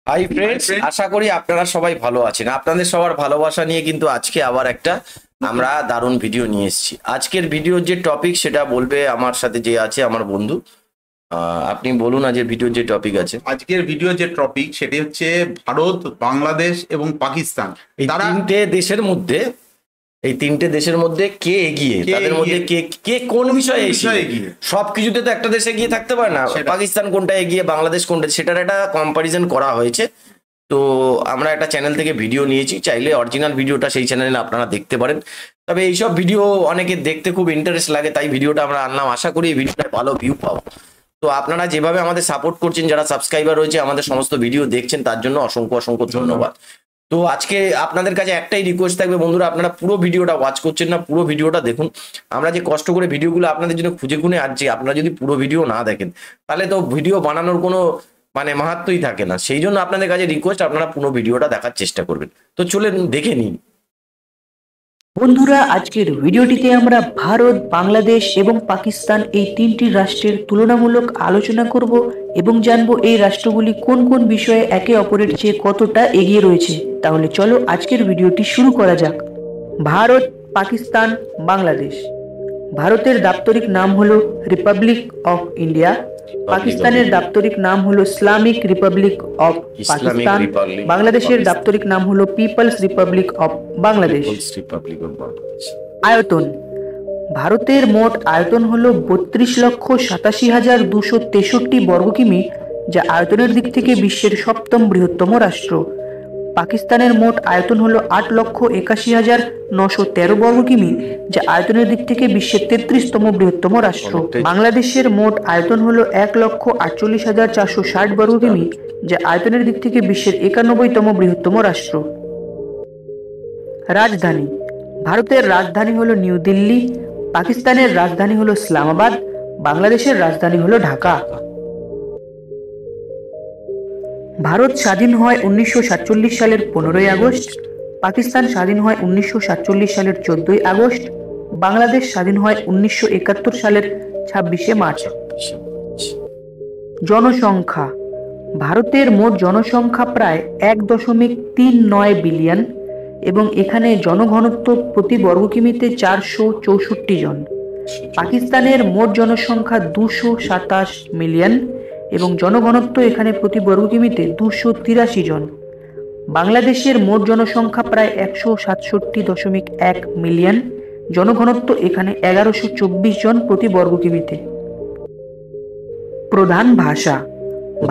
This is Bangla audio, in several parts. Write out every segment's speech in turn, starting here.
হাই ফ্রেন্ডস, আশা করি আপনারা সবাই ভালো আছেন। আপনাদের সবার ভালোবাসা নিয়ে কিন্তু আজকে আবার একটা আমরা দারুণ ভিডিও নিয়ে এসেছি। আজকের ভিডিওর যে টপিক সেটা বলবে আমার সাথে যে আছে আমার বন্ধু। আপনি বলুন আজকের ভিডিওর যে টপিক আছে। আজকের ভিডিও যে টপিক সেটি হচ্ছে ভারত, বাংলাদেশ এবং পাকিস্তান। এই তিনটে দেশের মধ্যে কে এগিয়ে, তাদের মধ্যে কে কে কোন বিষয়ে এগিয়ে। সবকিছুতে তো একটা দেশ এগিয়ে থাকতে পারে না। পাকিস্তান কোনটা এগিয়ে, বাংলাদেশ কোনটা, সেটার একটা কম্পারিজন করা হয়েছে। তো আমরা একটা চ্যানেল থেকে ভিডিও নিয়েছি, চাইলে অরিজিনাল ভিডিওটা সেই চ্যানেলে আপনারা দেখতে পারেন। তবে এইসব ভিডিও অনেকে দেখতে খুব ইন্টারেস্ট লাগে, তাই ভিডিওটা আমরা আনলাম। আশা করি এই ভিডিওটায় ভালো ভিউ পাবো। তো আপনারা যেভাবে আমাদের সাপোর্ট করছেন, যারা সাবস্ক্রাইবার রয়েছে, আমাদের সমস্ত ভিডিও দেখছেন, তার জন্য অসংখ্য অসংখ্য ধন্যবাদ। তো আজকে আপনাদের কাছে একটাই রিকোয়েস্ট থাকবে বন্ধুরা, আপনারা পুরো ভিডিওটা ওয়াচ করছেন না, পুরো ভিডিওটা দেখুন। আমরা যে কষ্ট করে ভিডিওগুলো আপনাদের জন্য খুঁজে খুঁজে আনছি, আপনারা যদি পুরো ভিডিও না দেখেন তাহলে তো ভিডিও বানানোর কোনো মাহাত্মই থাকে না। সেই জন্য আপনাদের কাছে রিকোয়েস্ট, আপনারা পুরো ভিডিওটা দেখার চেষ্টা করবেন। তো চলেন দেখে নিন। বন্ধুরা, আজকের ভিডিওটিতে আমরা ভারত, বাংলাদেশ এবং পাকিস্তান এই তিনটি রাষ্ট্রের তুলনামূলক আলোচনা করব এবং জানবো এই রাষ্ট্রগুলি কোন কোন বিষয়ে একে অপরের চেয়ে কতটা এগিয়ে রয়েছে। তাহলে চলো আজকের ভিডিওটি শুরু করা যাক। ভারত, পাকিস্তান, বাংলাদেশ। ভারতের দাপ্তরিক নাম হলো রিপাবলিক অফ ইন্ডিয়া। পাকিস্তানের দাপ্তরিক নাম হলো ইসলামিক রিপাবলিক অফ পাকিস্তান। বাংলাদেশের দাপ্তরিক নাম হলো পিপলস রিপাবলিক অফ বাংলাদেশ। আয়তন। ভারতের মোট আয়তন হলো 32,87,263 বর্গ কিমি, যা আয়তনের দিক থেকে বিশ্বের সপ্তম বৃহত্তম রাষ্ট্র। পাকিস্তানের মোট আয়তন হলো 8,81,913 বর্গ কিমি, যা আয়তনের দিক থেকে বিশ্বের 33তম বৃহত্তম রাষ্ট্র। বাংলাদেশের মোট আয়তন হলো 1,48,460 বর্গ কিমি, যা আয়তনের দিক থেকে বিশ্বের 91তম বৃহত্তম রাষ্ট্র। রাজধানী। ভারতের রাজধানী হলো নিউ দিল্লি। পাকিস্তানের রাজধানী হলো ইসলামাবাদ। বাংলাদেশের রাজধানী হলো ঢাকা। ভারত স্বাধীন হয় 1947 সালের 15ই আগস্ট। পাকিস্তান স্বাধীন হয় 1947 সালের 14ই আগস্ট। বাংলাদেশ স্বাধীন হয় 1971 সালের 26শে মার্চ। জনসংখ্যা। ভারতের মোট জনসংখ্যা প্রায় 1.39 বিলিয়ন এবং এখানে জনঘনত্ব প্রতি বর্গ কিমিতে 464 জন। পাকিস্তানের মোট জনসংখ্যা 227 মিলিয়ন এবং জনঘনত্ব এখানে প্রতি বর্গ কিমিতে 283 জন। বাংলাদেশের মোট জনসংখ্যা প্রায় 167.1 মিলিয়ন, জনঘনত্ব এখানে 1124 জন প্রতি বর্গ কিমিতে। প্রধান ভাষা।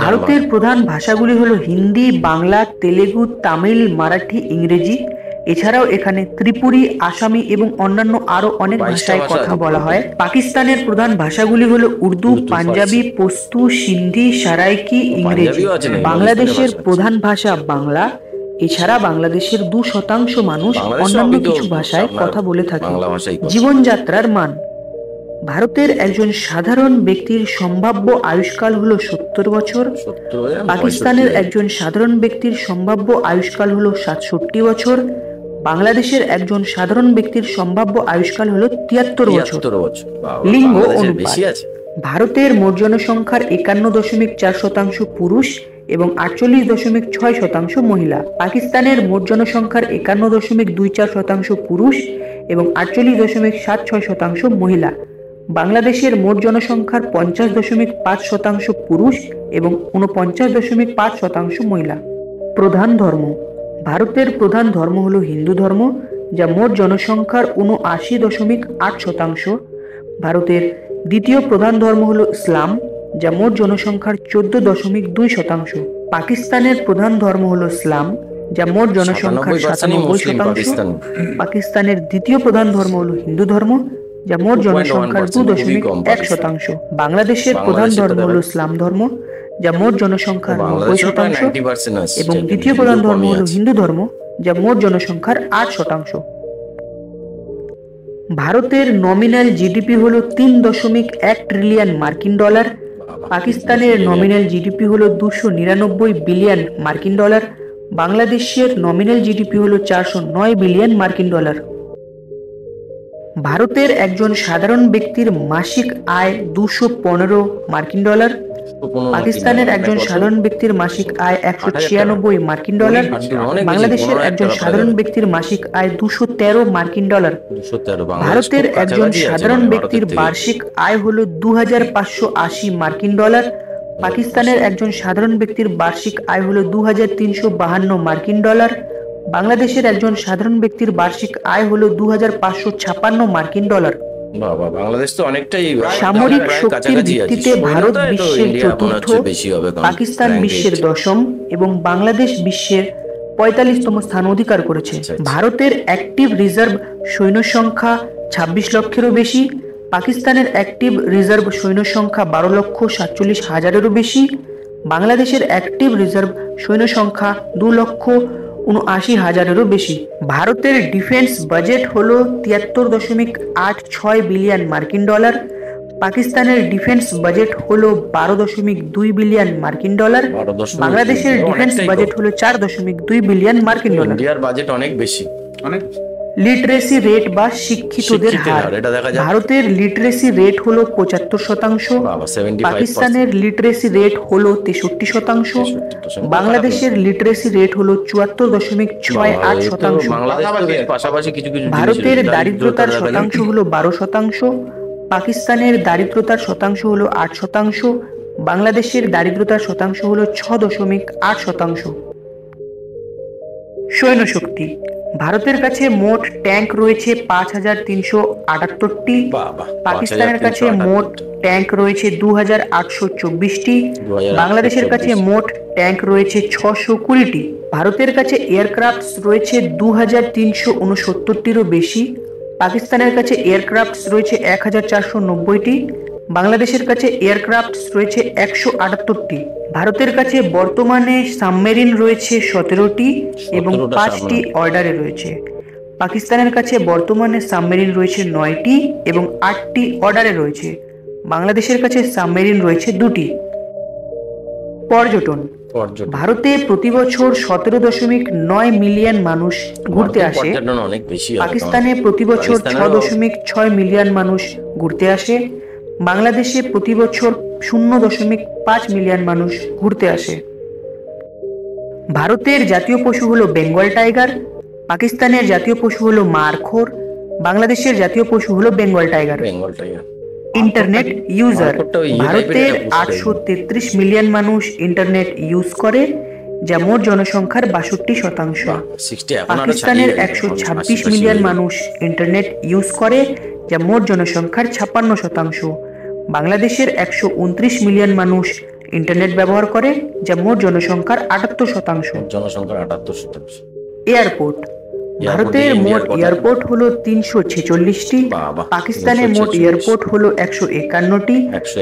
ভারতের প্রধান ভাষাগুলি হলো হিন্দি, বাংলা, তেলেগু, তামিল, মারাঠি, ইংরেজি। এছাড়াও এখানে ত্রিপুরী, আসামি এবং অন্যান্য আরো অনেক ভাষায় কথা বলা হয়। পাকিস্তানের প্রধান ভাষাগুলি হলো উর্দু, পাঞ্জাবি, পশতু, সিন্ধি, সারাইকি, ইংরেজি। বাংলাদেশের প্রধান ভাষা বাংলা। এছাড়া বাংলাদেশের 2% মানুষ অন্যান্য কিছু ভাষায় কথা বলে থাকে। জীবনযাত্রার মান। ভারতের একজন সাধারণ ব্যক্তির সম্ভাব্য আয়ুষ্কাল হলো 70 বছর। পাকিস্তানের একজন সাধারণ ব্যক্তির সম্ভাব্য আয়ুষ্কাল হলো 67 বছর। বাংলাদেশের একজন সাধারণ ব্যক্তির সম্ভাব্য আয়ুষ্কাল হলো 73 বছর। লিঙ্গ অনুপাত। ভারতের মোট জনসংখ্যার 51.4% পুরুষ এবং 48.6% মহিলা। পাকিস্তানের মোট জনসংখ্যার 51.24% পুরুষ এবং 48.76% মহিলা। বাংলাদেশের মোট জনসংখ্যার 50.5% পুরুষ এবং 49.5% মহিলা। প্রধান ধর্ম। ভারতের প্রধান ধর্ম হলো হিন্দু ধর্ম, যা মোট জনসংখ্যার 79.8%। ভারতের দ্বিতীয় প্রধান ধর্ম হলো ইসলাম, যা মোট জনসংখ্যার 14.2%। পাকিস্তানের প্রধান ধর্ম হলো ইসলাম, যা মোট জনসংখ্যার 97%। পাকিস্তানের দ্বিতীয় প্রধান ধর্ম হলো হিন্দু ধর্ম, যা মোট জনসংখ্যার 2.1%। বাংলাদেশের প্রধান ধর্ম হলো ইসলাম ধর্ম, যা মোট জনসংখ্যার 90% এবং দ্বিতীয় প্রধান ধর্ম হলো হিন্দু ধর্ম, যা মোট জনসংখ্যার 8%। ভারতের নমিনাল জিডিপি হলো 3.1 ট্রিলিয়ন মার্কিন ডলার। পাকিস্তানের নমিনাল জিডিপি হলো 299 বিলিয়ন মার্কিন ডলার। বাংলাদেশের নমিনাল জিডিপি হলো 409 বিলিয়ন মার্কিন ডলার। ভারতের একজন সাধারণ ব্যক্তির মাসিক আয় 215 মার্কিন ডলার। পাকিস্তানের একজন সাধারণ ব্যক্তির মাসিক আয় 196 মার্কিন ডলার, বাংলাদেশের একজন সাধারণ ব্যক্তির মাসিক আয় 213 মার্কিন ডলার। ভারতের একজন সাধারণ ব্যক্তির বার্ষিক আয় হলো 2580 মার্কিন ডলার। পাকিস্তানের একজন সাধারণ ব্যক্তির বার্ষিক আয় হলো 2352 মার্কিন ডলার। বাংলাদেশের একজন সাধারণ ব্যক্তির বার্ষিক আয় হলো 2556 মার্কিন ডলার। বাংলাদেশ তো অনেকটাই সামরিক শক্তির ভিত্তিতে ভারত বিশ্বের চতুর্থ, পাকিস্তান বিশ্বের দশম এবং বাংলাদেশ বিশ্বের 45তম স্থান অধিকার করেছে। ভারতের অ্যাক্টিভ রিজার্ভ সৈন্য সংখ্যা 26 লক্ষেরও বেশি, পাকিস্তানের অ্যাক্টিভ রিজার্ভ সৈন্য সংখ্যা 12,47,000-এরও বেশি, বাংলাদেশের অ্যাক্টিভ রিজার্ভ সৈন্য সংখ্যা 2,79,000-এরও বেশি। ভারতের ডিফেন্স বাজেট হলো 73.86 বিলিয়ন মার্কিন ডলার। পাকিস্তানের ডিফেন্স বাজেট হলো 12.2 বিলিয়ন মার্কিন ডলার। বাংলাদেশের ডিফেন্স বাজেট হলো 4.2 বিলিয়ন মার্কিন ডলার। ইন্ডিয়ার বাজেট অনেক বেশি। লিটারেসি রেট বা শিক্ষিতদের হার, ভারতের লিটারেসি রেট হলো 75%, পাকিস্তানের লিটারেসি রেট হলো 63%, বাংলাদেশের লিটারেসি রেট হলো 74.68%। ভারতের দারিদ্রতার শতাংশ হলো 12%, পাকিস্তানের দারিদ্রতার শতাংশ হলো 8%, বাংলাদেশের দারিদ্রতার শতাংশ হলো 6.8%। সৈন্য শক্তি, ভারতের কাছে মোট ট্যাঙ্ক রয়েছে 5378টি, পাকিস্তানের কাছে মোট ট্যাঙ্ক রয়েছে 2824টি, বাংলাদেশের কাছে মোট ট্যাঙ্ক রয়েছে 620টি। ভারতের কাছে এয়ারক্রাফট রয়েছে 2369টিরও বেশি, পাকিস্তানের কাছে এয়ারক্রাফট রয়েছে 1490টি, বাংলাদেশের কাছে এয়ারক্রাফট রয়েছে 178টি। ভারতের কাছে বর্তমানে সাবমেরিন রয়েছে 17টি এবং 5টি অর্ডারে রয়েছে। পাকিস্তানের কাছে বর্তমানে সাবমেরিন রয়েছে 9টি এবং 8টি অর্ডারে রয়েছে। বাংলাদেশের কাছে সাবমেরিন রয়েছে 2টি। পর্যটন, ভারতে প্রতি বছর 17.9 মিলিয়ন মানুষ ঘুরতে আসে, পাকিস্তানে প্রতি বছর 6.6 মিলিয়ন মানুষ ঘুরতে আসে, বাংলাদেশে প্রতি বছর 0.5 মিলিয়ন মানুষ ঘুরতে আসে। ভারতের জাতীয় পশু হলো বেঙ্গল টাইগার, পাকিস্তানের জাতীয় পশু হলো মারখোর, বাংলাদেশের জাতীয় পশু হলো বেঙ্গল টাইগার। ইন্টারনেট ইউজার, ভারতের 833 মিলিয়ন মানুষ ইন্টারনেট ইউজ করে, যা মোট জনসংখ্যার 62%। পাকিস্তানের 126 মিলিয়ন মানুষ ইন্টারনেট ইউজ করে, যা মোট জনসংখ্যার 56%। বাংলাদেশের 129 মিলিয়ন মানুষ ইন্টারনেট ব্যবহার করে, যা মোট জনসংখ্যার 78%। এয়ারপোর্ট, ভারতের মোট এয়ারপোর্ট হলো 346টি, পাকিস্তানে মোট এয়ারপোর্ট হলো 151টি,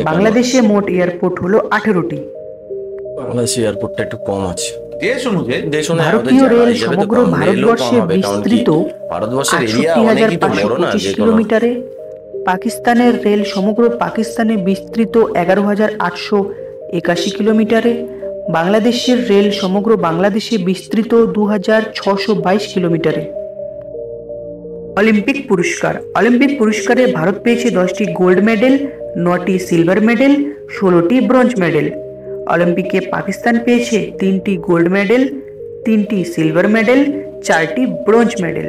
বাংলাদেশে মোট এয়ারপোর্ট হলো 18টি। বাংলাদেশে এয়ারপোর্টটা একটু কম আছে। ভারতীয় রেল সমগ্র ভারতবর্ষে বিস্তৃত 68,525 কিলোমিটারে, পাকিস্তানের রেল সমগ্র পাকিস্তানে বিস্তৃত 11,881 কিলোমিটারে, বাংলাদেশের রেল সমগ্র বাংলাদেশে বিস্তৃত 2,622 কিলোমিটারে। অলিম্পিক পুরস্কার, অলিম্পিক পুরস্কারে ভারত পেয়েছে 10টি গোল্ড মেডেল, 9টি সিলভার মেডেল, 16টি ব্রোঞ্জ মেডেল। অলিম্পিকে পাকিস্তান পেয়েছে 3টি গোল্ড মেডেল, 3টি সিলভার মেডেল, 4টি ব্রোঞ্জ মেডেল।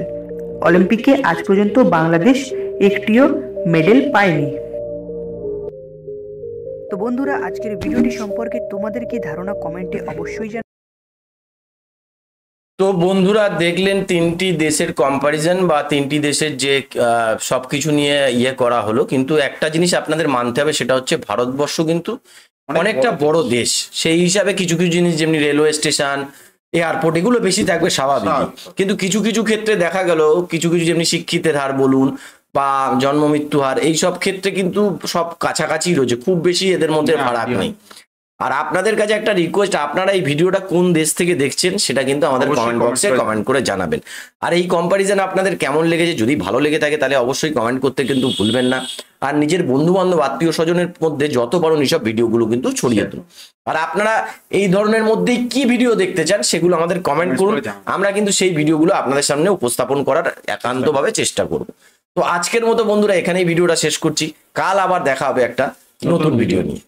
অলিম্পিকে আজ পর্যন্ত বাংলাদেশ একটিও মেডেল পায়নি। তো বন্ধুরা, আজকের ভিডিওটি সম্পর্কে তোমাদের কি ধারণা কমেন্টে অবশ্যই জানাও। তো বন্ধুরা, দেখলেন তিনটি দেশের কম্পারিজন বা তিনটি দেশের যে সবকিছু নিয়ে করা হলো, কিন্তু একটা জিনিস আপনাদের মানতে হবে, সেটা হচ্ছে ভারতবর্ষ কিন্তু অনেকটা বড় দেশ। সেই হিসাবে কিছু কিছু জিনিস যেমনি রেলওয়ে স্টেশন, এয়ারপোর্ট, এগুলো বেশি থাকবে স্বাভাবিক, কিন্তু কিছু কিছু ক্ষেত্রে দেখা গেল কিছু কিছু যেমনি শিক্ষিতের হার বলুন বা জন্ম মৃত্যু হার, এইসব ক্ষেত্রে কিন্তু সব কাছাকাছি রয়েছে, খুব বেশি এদের মধ্যে ফারাক নেই। আর আপনাদের কাছে একটা রিকোয়েস্ট, আপনারা এই ভিডিওটা কোন দেশ থেকে দেখছেন সেটা কিন্তু আমাদের কমেন্ট বক্সে কমেন্ট করে জানাবেন। আর এই কম্পারিজন আপনাদের কেমন লেগেছে, যদি ভালো লেগে থাকে তাহলে অবশ্যই কমেন্ট করতে কিন্তু ভুলবেন না। আর নিজের বন্ধু বান্ধব আত্মীয় স্বজনের মধ্যে যত পারেন এইসব ভিডিওগুলো কিন্তু ছড়িয়ে দিন। আর আপনারা এই ধরনের মধ্যেই কি ভিডিও দেখতে চান সেগুলো আমাদের কমেন্ট করুন, আমরা কিন্তু সেই ভিডিওগুলো আপনাদের সামনে উপস্থাপন করার একান্তভাবে চেষ্টা করব। তো আজকের মতো বন্ধুরা এখানেই ভিডিওটা শেষ করছি, কাল আবার দেখা হবে একটা নতুন ভিডিও নিয়ে।